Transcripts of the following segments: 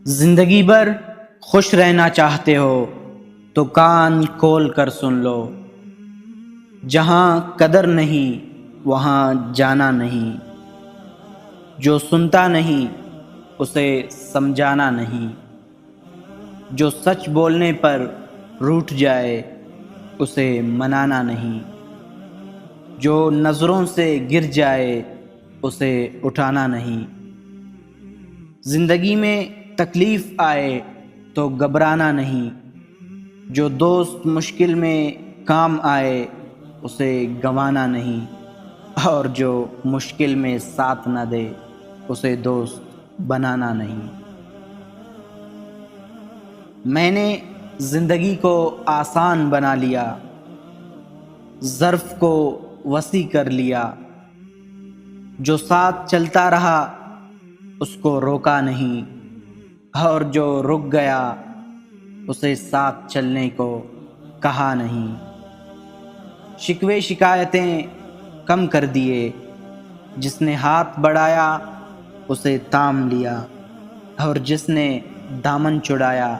زندگی بھر خوش رہنا چاہتے ہو تو کان کھول کر سن لو، جہاں قدر نہیں وہاں جانا نہیں، جو سنتا نہیں اسے سمجھانا نہیں، جو سچ بولنے پر روٹھ جائے اسے منانا نہیں، جو نظروں سے گر جائے اسے اٹھانا نہیں۔ زندگی میں تکلیف آئے تو گھبرانا نہیں، جو دوست مشکل میں کام آئے اسے گنوانا نہیں، اور جو مشکل میں ساتھ نہ دے اسے دوست بنانا نہیں۔ میں نے زندگی کو آسان بنا لیا، ظرف کو وسیع کر لیا، جو ساتھ چلتا رہا اس کو روکا نہیں، اور جو رک گیا اسے ساتھ چلنے کو کہا نہیں۔ شکوے شکایتیں کم کر دیے، جس نے ہاتھ بڑھایا اسے تام لیا، اور جس نے دامن چھڑایا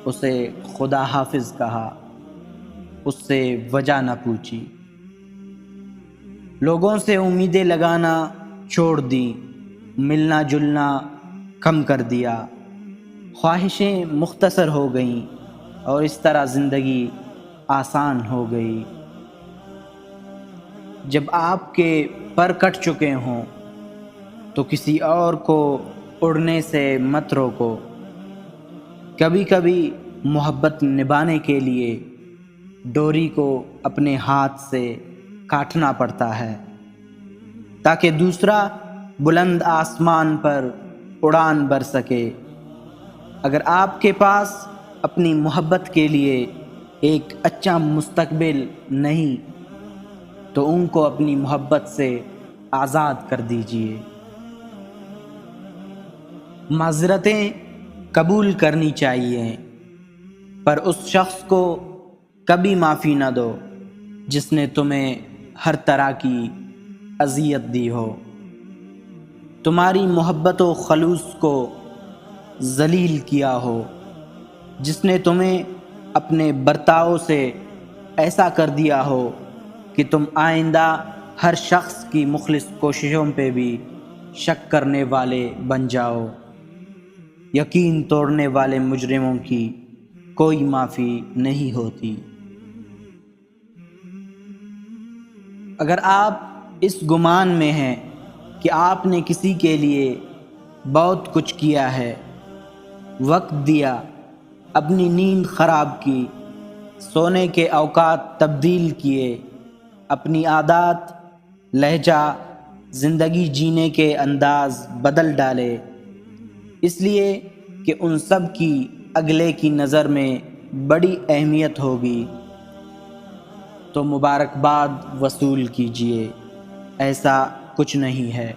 اسے خدا حافظ کہا، اس سے وجہ نہ پوچھی۔ لوگوں سے امیدیں لگانا چھوڑ دی، ملنا جلنا کم کر دیا، خواہشیں مختصر ہو گئیں اور اس طرح زندگی آسان ہو گئی۔ جب آپ کے پر کٹ چکے ہوں تو کسی اور کو اڑنے سے مت روکو۔ کبھی کبھی محبت نبھانے کے لیے ڈوری کو اپنے ہاتھ سے کاٹنا پڑتا ہے، تاکہ دوسرا بلند آسمان پر اڑان بھر سکے۔ اگر آپ کے پاس اپنی محبت کے لیے ایک اچھا مستقبل نہیں تو ان کو اپنی محبت سے آزاد کر دیجیے۔ معذرتیں قبول کرنی چاہیے، پر اس شخص کو کبھی معافی نہ دو جس نے تمہیں ہر طرح کی اذیت دی ہو، تمہاری محبت و خلوص کو ذلیل کیا ہو، جس نے تمہیں اپنے برتاؤ سے ایسا کر دیا ہو کہ تم آئندہ ہر شخص کی مخلص کوششوں پہ بھی شک کرنے والے بن جاؤ۔ یقین توڑنے والے مجرموں کی کوئی معافی نہیں ہوتی۔ اگر آپ اس گمان میں ہیں کہ آپ نے کسی کے لیے بہت کچھ کیا ہے، وقت دیا، اپنی نیند خراب کی، سونے کے اوقات تبدیل کیے، اپنی عادات، لہجہ، زندگی جینے کے انداز بدل ڈالے، اس لیے کہ ان سب کی اگلے کی نظر میں بڑی اہمیت ہوگی، تو مبارکباد وصول کیجیے۔ ایسا کچھ نہیں ہے،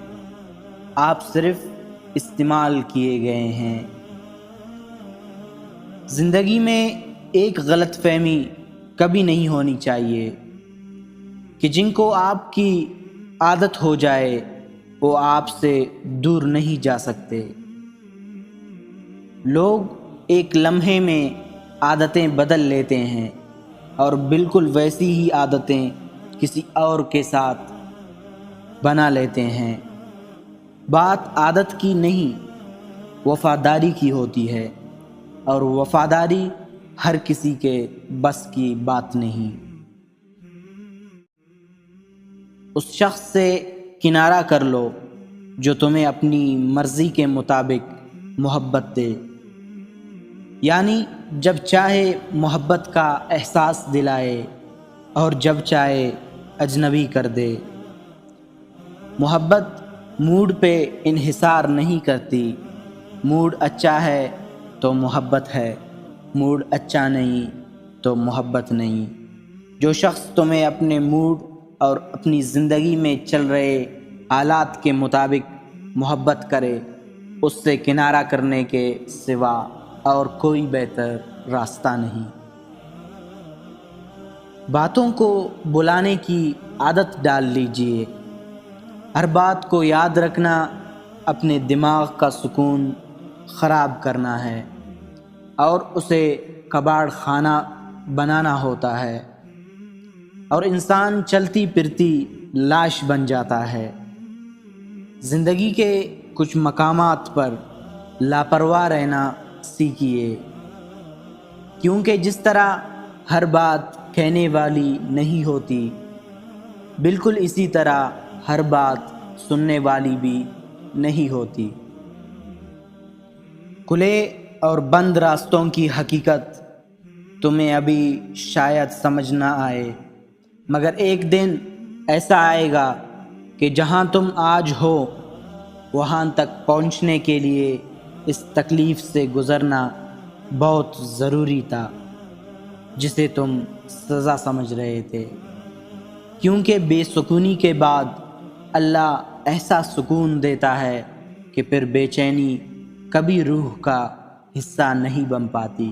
آپ صرف استعمال کیے گئے ہیں۔ زندگی میں ایک غلط فہمی کبھی نہیں ہونی چاہیے کہ جن کو آپ کی عادت ہو جائے وہ آپ سے دور نہیں جا سکتے۔ لوگ ایک لمحے میں عادتیں بدل لیتے ہیں اور بالکل ویسی ہی عادتیں کسی اور کے ساتھ بنا لیتے ہیں۔ بات عادت کی نہیں، وفاداری کی ہوتی ہے، اور وفاداری ہر کسی کے بس کی بات نہیں۔ اس شخص سے کنارہ کر لو جو تمہیں اپنی مرضی کے مطابق محبت دے، یعنی جب چاہے محبت کا احساس دلائے اور جب چاہے اجنبی کر دے۔ محبت موڈ پہ انحصار نہیں کرتی، موڈ اچھا ہے تو محبت ہے، موڈ اچھا نہیں تو محبت نہیں۔ جو شخص تمہیں اپنے موڈ اور اپنی زندگی میں چل رہے حالات کے مطابق محبت کرے، اس سے کنارہ کرنے کے سوا اور کوئی بہتر راستہ نہیں۔ باتوں کو بلانے کی عادت ڈال لیجئے۔ ہر بات کو یاد رکھنا اپنے دماغ کا سکون خراب کرنا ہے اور اسے کباڑ خانہ بنانا ہوتا ہے، اور انسان چلتی پھرتی لاش بن جاتا ہے۔ زندگی کے کچھ مقامات پر لاپرواہ رہنا سیکھیے، کیونکہ جس طرح ہر بات کہنے والی نہیں ہوتی، بالکل اسی طرح ہر بات سننے والی بھی نہیں ہوتی۔ کھلے اور بند راستوں کی حقیقت تمہیں ابھی شاید سمجھ نہ آئے، مگر ایک دن ایسا آئے گا کہ جہاں تم آج ہو وہاں تک پہنچنے کے لیے اس تکلیف سے گزرنا بہت ضروری تھا، جسے تم سزا سمجھ رہے تھے، کیونکہ بے سکونی کے بعد اللہ ایسا سکون دیتا ہے کہ پھر بے چینی کبھی روح کا حصہ نہیں بن پاتی۔